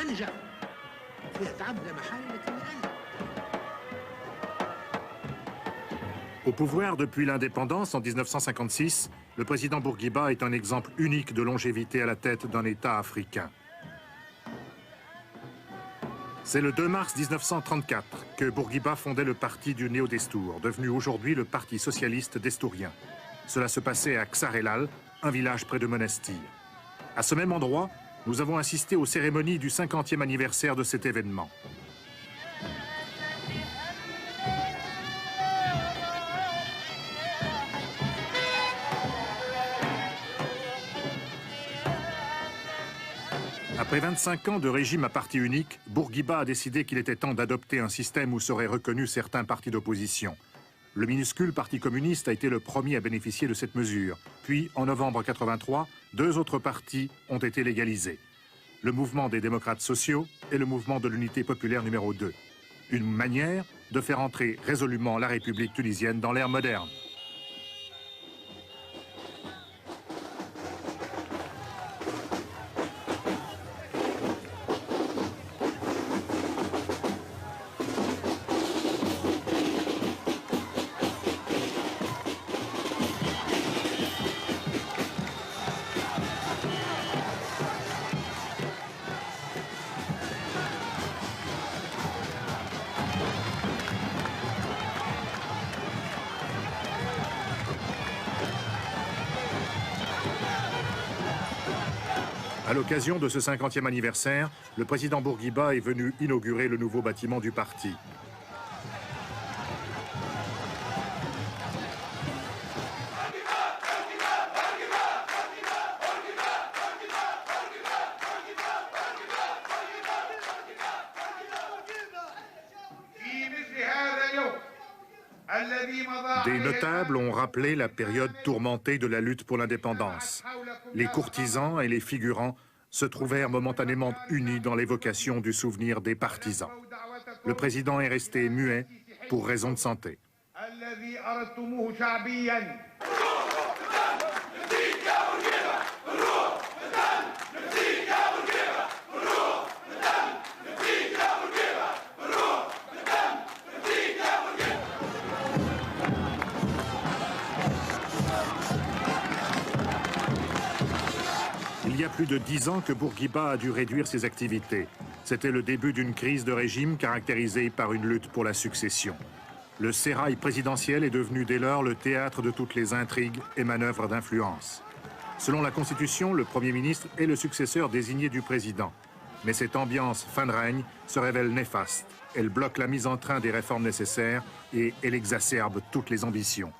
أنجح فيها تعب لا محالة لكن أنجح. Au pouvoir depuis l'indépendance en 1956, le président Bourguiba est un exemple unique de longévité à la tête d'un État africain. C'est le 2 mars 1934 que Bourguiba fondait le parti du Néo-Destour, devenu aujourd'hui le Parti socialiste destourien. Cela se passait à Ksarelal, un village près de Monastir. À ce même endroit, nous avons assisté aux cérémonies du 50e anniversaire de cet événement. Après 25 ans de régime à parti unique, Bourguiba a décidé qu'il était temps d'adopter un système où seraient reconnus certains partis d'opposition. Le minuscule Parti communiste a été le premier à bénéficier de cette mesure. Puis, en novembre 1983, deux autres partis ont été légalisés. Le mouvement des démocrates sociaux et le mouvement de l'unité populaire numéro 2. Une manière de faire entrer résolument la République tunisienne dans l'ère moderne. À l'occasion de ce 50e anniversaire, le président Bourguiba est venu inaugurer le nouveau bâtiment du parti. Des notables ont rappelé la période tourmentée de la lutte pour l'indépendance. Les courtisans et les figurants se trouvèrent momentanément unis dans l'évocation du souvenir des partisans. Le président est resté muet pour raison de santé. Il y a plus de 10 ans que Bourguiba a dû réduire ses activités. C'était le début d'une crise de régime caractérisée par une lutte pour la succession. Le sérail présidentiel est devenu dès lors le théâtre de toutes les intrigues et manœuvres d'influence. Selon la Constitution, le Premier ministre est le successeur désigné du président. Mais cette ambiance fin de règne se révèle néfaste. Elle bloque la mise en train des réformes nécessaires et elle exacerbe toutes les ambitions.